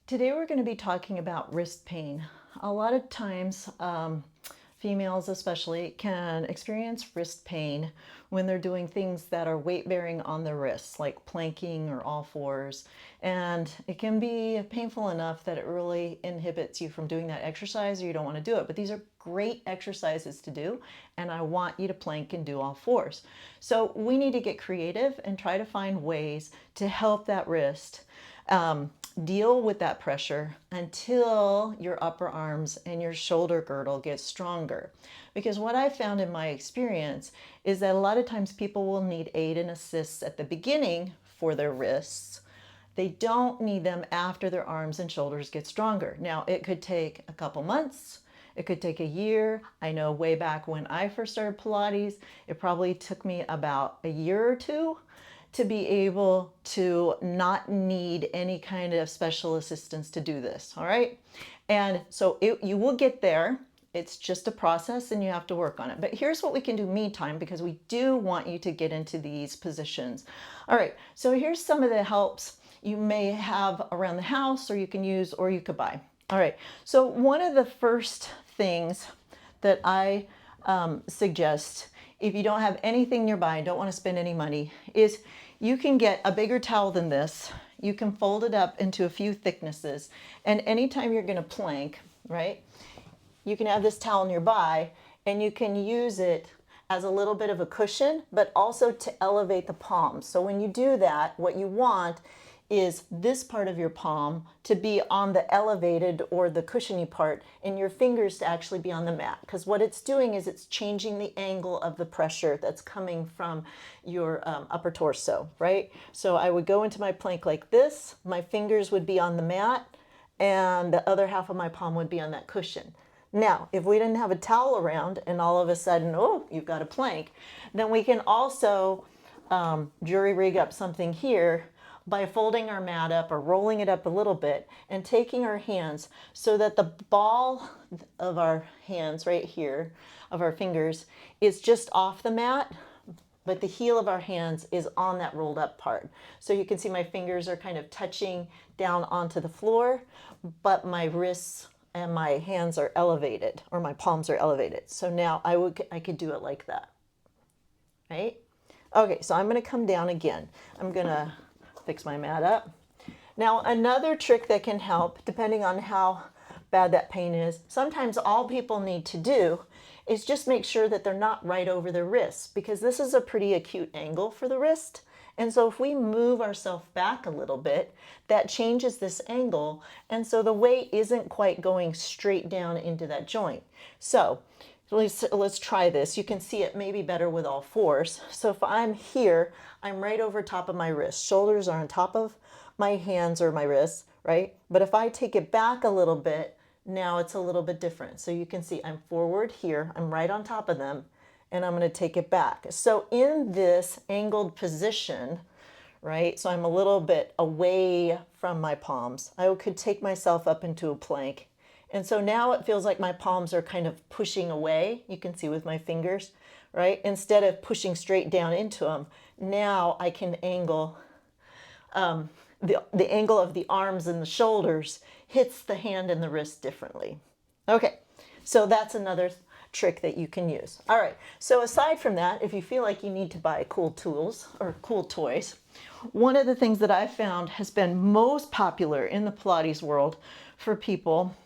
Today we're going to be talking about wrist pain. A lot of times, females especially can experience wrist pain when they're doing things that are weight bearing on the wrists, like planking or all fours. And it can be painful enough that it really inhibits you from doing that exercise or you don't want to do it. But these are great exercises to do, and I want you to plank and do all fours. So we need to get creative and try to find ways to help that wrist deal with that pressure until your upper arms and your shoulder girdle get stronger. Because what I found in my experience is that a lot of times people will need aid and assists at the beginning for their wrists. They don't need them after their arms and shoulders get stronger. Now, it could take a couple months. It could take a year. I know way back when I first started Pilates, it probably took me about a year or two to be able to not need any kind of special assistance to do this, all right? And so you will get there. It's just a process and you have to work on it. But here's what we can do meantime, because we do want you to get into these positions. All right, so here's some of the helps you may have around the house or you can use or you could buy. All right, so one of the first things that I suggest, if you don't have anything nearby and don't want to spend any money, is you can get a bigger towel than this. You can fold it up into a few thicknesses. And anytime you're going to plank, right, you can have this towel nearby and you can use it as a little bit of a cushion, but also to elevate the palms. So when you do that, what you want is this part of your palm to be on the elevated or the cushiony part and your fingers to actually be on the mat. Because what it's doing is it's changing the angle of the pressure that's coming from your upper torso, right? So I would go into my plank like this, my fingers would be on the mat, and the other half of my palm would be on that cushion. Now, if we didn't have a towel around and all of a sudden, oh, you've got a plank, then we can also jury rig up something here by folding our mat up or rolling it up a little bit and taking our hands so that the ball of our hands right here, of our fingers, is just off the mat, but the heel of our hands is on that rolled up part. So you can see my fingers are kind of touching down onto the floor, but my wrists and my hands are elevated, or my palms are elevated. So now I could do it like that, right? Okay, so I'm gonna come down again. I'm gonna fix my mat up. Now, another trick that can help, depending on how bad that pain is, sometimes all people need to do is just make sure that they're not right over their wrists, because this is a pretty acute angle for the wrist. And so if we move ourselves back a little bit, that changes this angle. And so the weight isn't quite going straight down into that joint. So let's try this. You can see it maybe better with all fours. So if I'm here, I'm right over top of my wrist. Shoulders are on top of my hands or my wrists, right? But if I take it back a little bit, now it's a little bit different. So you can see I'm forward here, I'm right on top of them, and I'm going to take it back. So in this angled position, right, so I'm a little bit away from my palms, I could take myself up into a plank. And so now it feels like my palms are kind of pushing away. You can see with my fingers, right? Instead of pushing straight down into them, now I can angle, the angle of the arms and the shoulders hits the hand and the wrist differently. Okay, so that's another trick that you can use. All right, so aside from that, if you feel like you need to buy cool tools or cool toys, one of the things that I've found has been most popular in the Pilates world for people,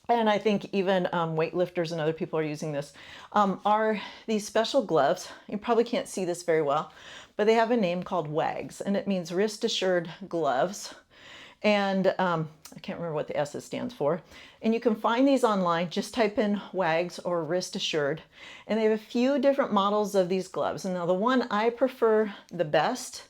and I think even weightlifters and other people are using this, are these special gloves. You probably can't see this very well, but they have a name called WAGs, and it means wrist assured gloves. And I can't remember what the S stands for. And you can find these online. Just type in WAGs or wrist assured. And they have a few different models of these gloves. And now the one I prefer the best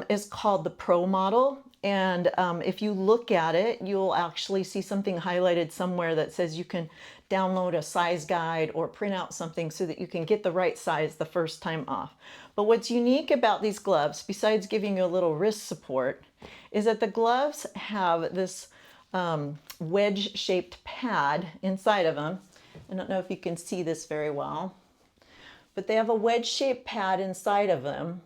is called the Pro model. And if you look at it, you'll actually see something highlighted somewhere that says you can download a size guide or print out something so that you can get the right size the first time off. But what's unique about these gloves, besides giving you a little wrist support, is that the gloves have this wedge-shaped pad inside of them. I don't know if you can see this very well, but they have a wedge-shaped pad inside of them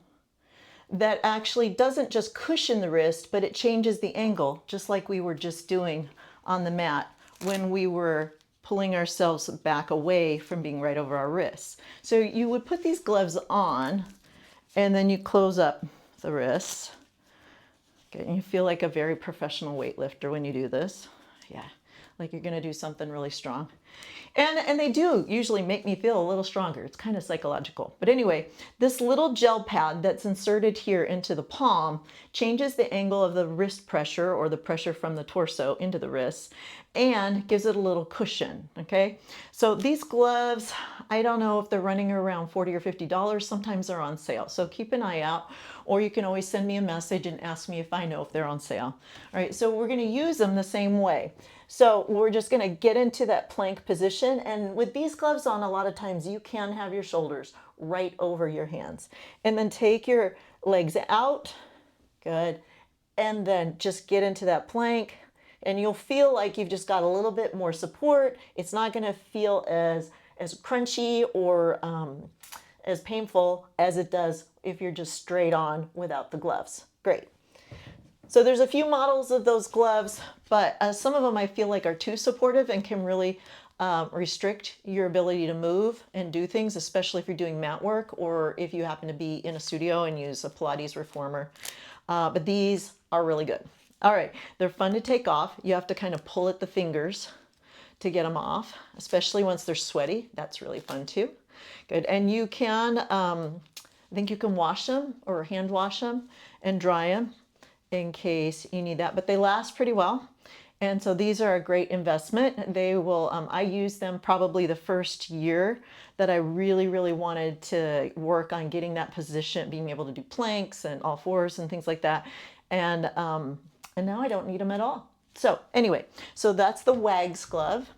that actually doesn't just cushion the wrist, but it changes the angle, just like we were just doing on the mat when we were pulling ourselves back away from being right over our wrists. So you would put these gloves on and then you close up the wrists. Okay, and you feel like a very professional weightlifter when you do this. Yeah, like you're gonna do something really strong. And they do usually make me feel a little stronger. It's kind of psychological. But anyway, this little gel pad that's inserted here into the palm changes the angle of the wrist pressure, or the pressure from the torso into the wrist, and gives it a little cushion, okay? So these gloves, I don't know if they're running around $40 or $50. Sometimes they're on sale. So keep an eye out, or you can always send me a message and ask me if I know if they're on sale. All right, so we're gonna use them the same way. So we're just gonna get into that plank position, and with these gloves on, a lot of times you can have your shoulders right over your hands. And then take your legs out, good, and then just get into that plank, and you'll feel like you've just got a little bit more support. It's not gonna feel as crunchy or as painful as it does if you're just straight on without the gloves. Great. So there's a few models of those gloves, but some of them I feel like are too supportive and can really restrict your ability to move and do things, especially if you're doing mat work or if you happen to be in a studio and use a Pilates reformer. But these are really good. All right, they're fun to take off. You have to kind of pull at the fingers to get them off, especially once they're sweaty. That's really fun too. Good, and you can, I think you can wash them or hand wash them and dry them in case you need that, but they last pretty well. And so these are a great investment. They will, I used them probably the first year that I really wanted to work on getting that position, being able to do planks and all fours and things like that. And now I don't need them at all. So anyway, so that's the WAGS glove.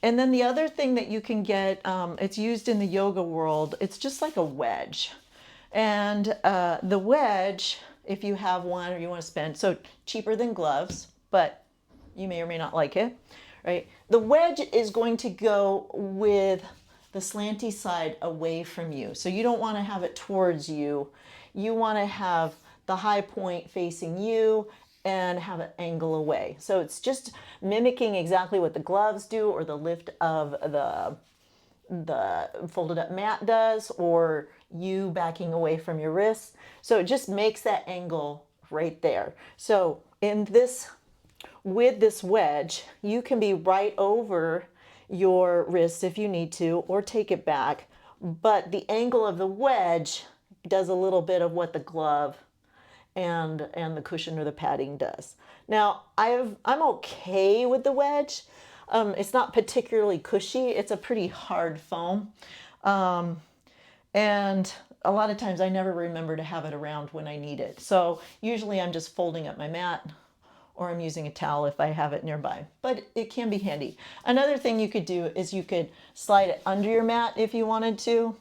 And then the other thing that you can get, it's used in the yoga world, it's just like a wedge. And the wedge, if you have one or you want to spend, so cheaper than gloves, but you may or may not like it, right? The wedge is going to go with the slanty side away from you. So you don't want to have it towards you. You want to have the high point facing you and have it angle away. So it's just mimicking exactly what the gloves do, or the lift of the folded up mat does, or you backing away from your wrists. So it just makes that angle right there. So in this, with this wedge, you can be right over your wrist if you need to, or take it back. But the angle of the wedge does a little bit of what the glove and the cushion or the padding does. Now, I'm okay with the wedge. It's not particularly cushy. It's a pretty hard foam. And a lot of times I never remember to have it around when I need it. So usually I'm just folding up my mat, or I'm using a towel if I have it nearby, but it can be handy. Another thing you could do is you could slide it under your mat if you wanted to,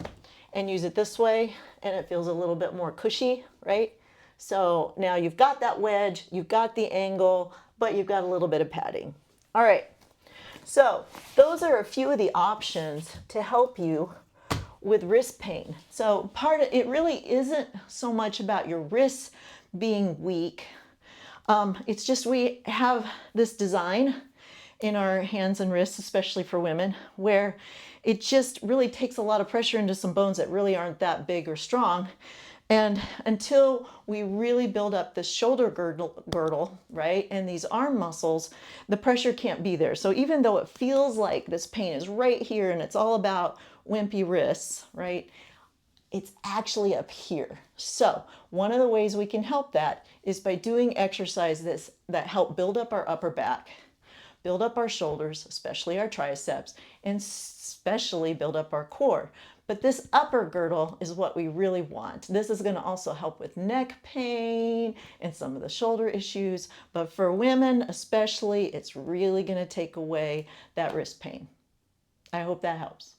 and use it this way, and it feels a little bit more cushy, right? So now you've got that wedge, you've got the angle, but you've got a little bit of padding. All right, so those are a few of the options to help you with wrist pain. So it really isn't so much about your wrists being weak. It's just we have this design in our hands and wrists, especially for women, where it just really takes a lot of pressure into some bones that really aren't that big or strong. And until we really build up this shoulder girdle, right, and these arm muscles, the pressure can't be there. So even though it feels like this pain is right here and it's all about wimpy wrists, right, it's actually up here. So one of the ways we can help that is by doing exercises that help build up our upper back, build up our shoulders, especially our triceps, and especially build up our core. But this upper girdle is what we really want. This is going to also help with neck pain and some of the shoulder issues. But for women especially, it's really going to take away that wrist pain. I hope that helps.